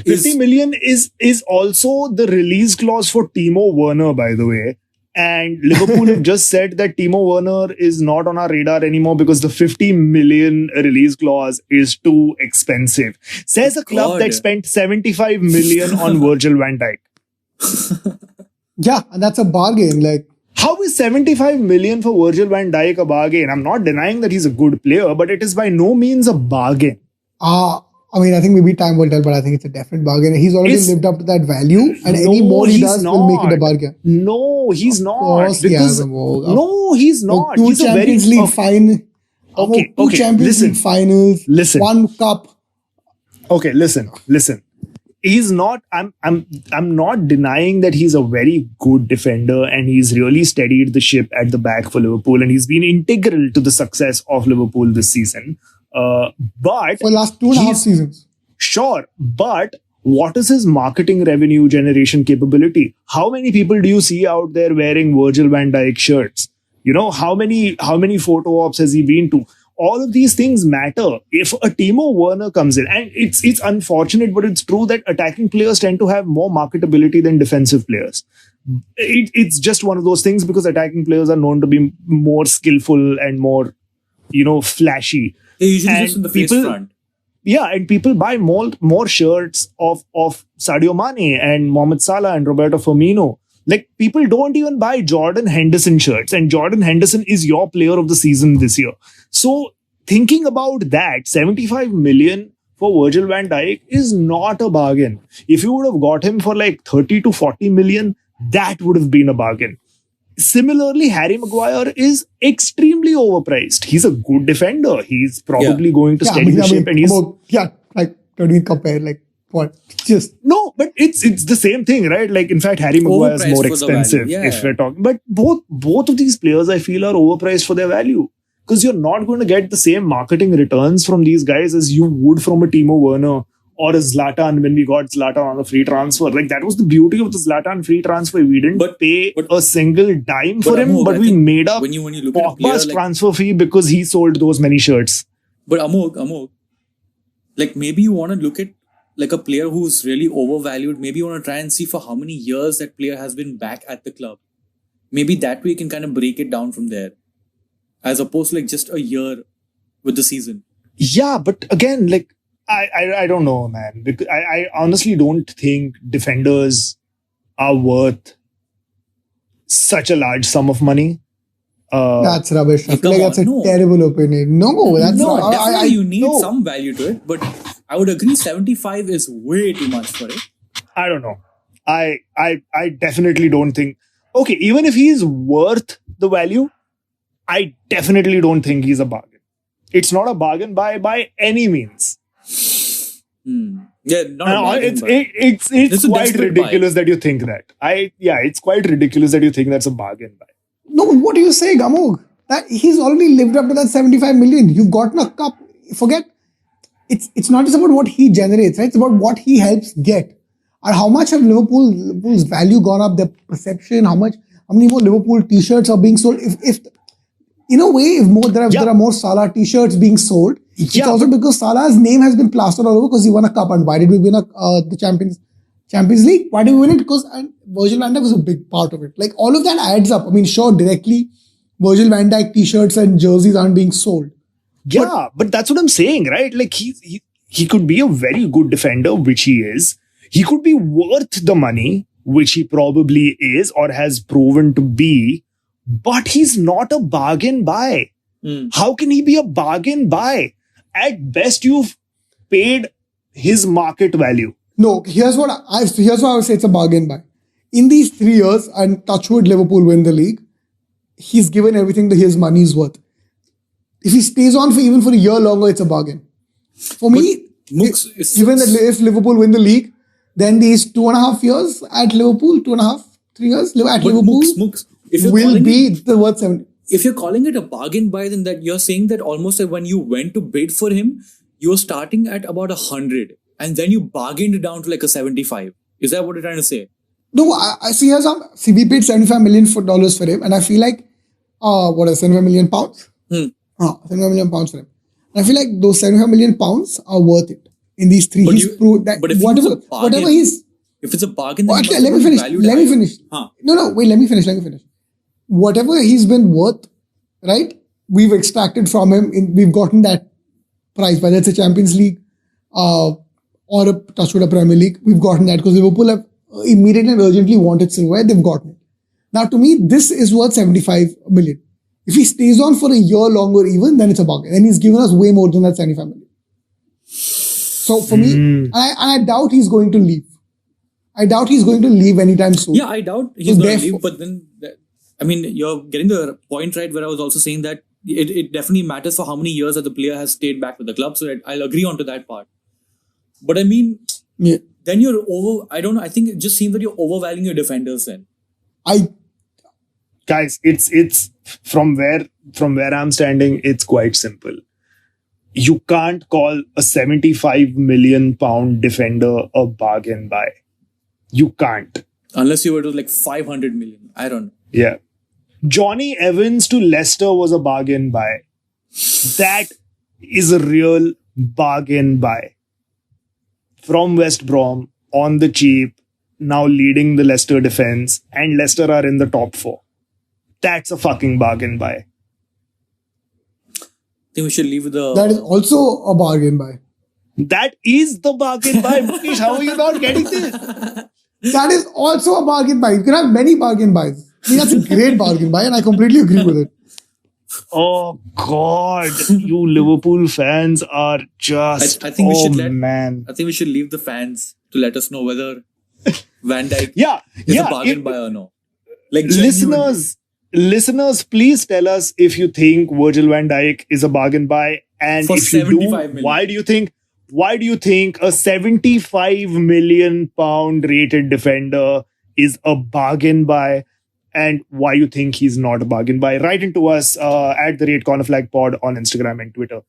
50 million is also the release clause for Timo Werner, by the way. And Liverpool have just said that Timo Werner is not on our radar anymore because the 50 million release clause is too expensive. Says a club God. that spent 75 million on Virgil van Dijk. Yeah, and that's a bargain. Like, How is 75 million for Virgil van Dijk a bargain? I'm not denying that he's a good player, but it is by no means a bargain. I mean, I think maybe time will tell, but I think it's a definite bargain. He's already lived up to that value, and any more he does will make it a bargain. No, he's not. Course, Because no, he's not. Two He's Champions League final. Okay, Two Champions League finals. Listen. One cup. Okay, listen. He's not. I'm not denying that he's a very good defender and he's really steadied the ship at the back for Liverpool and he's been integral to the success of Liverpool this season. But For the last 2.5 seasons. Sure, but what is his marketing revenue generation capability? How many people do you see out there wearing Virgil van Dijk shirts? You know, how many photo ops has he been to? All of these things matter. If a Timo Werner comes in, and it's unfortunate, but it's true that attacking players tend to have more marketability than defensive players. It's just one of those things because attacking players are known to be more skillful and more, flashy. They're usually And just in the face front. Yeah, and people buy more shirts of Sadio Mane and Mohamed Salah and Roberto Firmino. Like, people don't even buy Jordan Henderson shirts, and Jordan Henderson is your player of the season this year. So, thinking about that, 75 million for Virgil van Dijk is not a bargain. If you would have got him for like 30 to 40 million, that would have been a bargain. Similarly, Harry Maguire is extremely overpriced. He's a good defender. He's probably going to steady the ship. And he's don't even compare. Like, what? Just no, but it's the same thing, right? Like, in fact, Harry Maguire is Overpriced more for the value. expensive Yeah. if we're talking. But both of these players, I feel, are overpriced for their value because you're not going to get the same marketing returns from these guys as you would from a Timo Werner or a Zlatan when we got Zlatan on a free transfer. Like, that was the beauty of the Zlatan free transfer. We didn't pay a single dime for him, Amog, but I we think made up when you look at a player Pogba's like, transfer fee because he sold those many shirts. but Amog, like maybe you want to look at like a player who's really overvalued. Maybe you want to try and see for how many years that player has been back at the club. Maybe that way you can kind of break it down from there, as opposed to like just a year with the season. Yeah, but again, like, I don't know, man. Because I honestly don't think defenders are worth such a large sum of money. that's rubbish. I Hey, feel like come that's on, a no. terrible opinion. No, that's No, not. definitely you need no. some value to it, but I would agree 75 is way too much for it. I don't know. I definitely don't think. Okay, even if he's worth the value, I definitely don't think he's a bargain. It's not a bargain by any means. Yeah, not a bargain, but It's It's a quite desperate ridiculous that you think that. It's quite ridiculous that you think that's a bargain buy. No, what are you saying, Amog? That he's already lived up to that 75 million. You've gotten a cup. Forget. It's not just about what he generates, right? It's about what he helps get. And how much have Liverpool's value gone up? Their perception. How many more Liverpool t-shirts are being sold? If in a way, if there are more Salah t-shirts being sold, it's also because Salah's name has been plastered all over because he won a cup. And why did we win the Champions League? Why did we win it? Because Virgil van Dijk was a big part of it. Like, all of that adds up. I mean, sure, directly, Virgil van Dijk t-shirts and jerseys aren't being sold. Yeah, but that's what I'm saying, right? Like, he could be a very good defender, which he is. He could be worth the money, which he probably is or has proven to be, but he's not a bargain buy. How can he be a bargain buy? At best, you've paid his market value. No, here's why I would say it's a bargain buy. In these 3 years, and touchwood Liverpool win the league, he's given everything that his money is worth. If he stays on for a year longer, it's a bargain. For me, given that if Liverpool win the league, then these 2.5 years at Liverpool, 3 years at Liverpool will be worth 70. If you're calling it a bargain buy, then that you're saying that almost like when you went to bid for him, you're starting at about 100 and then you bargained down to like a 75. Is that what you're trying to say? No, I see. We paid $75 million for him, and I feel like 75 million pounds? 75 million pounds for him. And I feel like those 75 million pounds are worth it. in these three. But He's you- proved that but if he was a whatever bargain- he's. If it's a bargain, then Well, he must let me have finish. valued Let me higher. finish. Huh. No, wait. Let me finish. Whatever he's been worth, right? We've extracted from him. We've gotten that prize, whether it's a Champions League or a touchwood a Premier League. We've gotten that because Liverpool have immediately and urgently wanted silverware. They've gotten it. Now, to me, this is worth 75 million. If he stays on for a year longer, even then it's a bargain. And he's given us way more than that 75 million. So for me, I doubt he's going to leave. I doubt he's going to leave anytime soon. Yeah, I doubt he's going to therefore- leave. But then, I mean, you're getting the point right where I was also saying that it definitely matters for how many years that the player has stayed back with the club. So I'll agree on to that part. But I mean, Yeah. then you're over. I don't know. I think it just seems that you're overvaluing your defenders then. Guys, it's from where I'm standing, it's quite simple. You can't call a 75 million pound defender a bargain buy. You can't. Unless you were to like 500 million. I don't know. Yeah. Johnny Evans to Leicester was a bargain buy. That is a real bargain buy. From West Brom, on the cheap, now leading the Leicester defense, and Leicester are in the top 4. That's a fucking bargain buy. I think we should leave with the. That is also a bargain buy. That is the bargain buy, Mukesh. How are you not getting this? That is also a bargain buy. You can have many bargain buys. I mean, that's a great bargain buy, and I completely agree with it. Oh God, you Liverpool fans are just. I think we should let- man. I think we should leave the fans to let us know whether Van Dijk Yeah, is yeah. a bargain buy or no. Like genuinely. Listeners, please tell us if you think Virgil van Dijk is a bargain buy, and For if you do, 75 million. why do you think a 75 million pound rated defender is a bargain buy, and why you think he's not a bargain buy? Write into us at the @CornerFlagPod on Instagram and Twitter.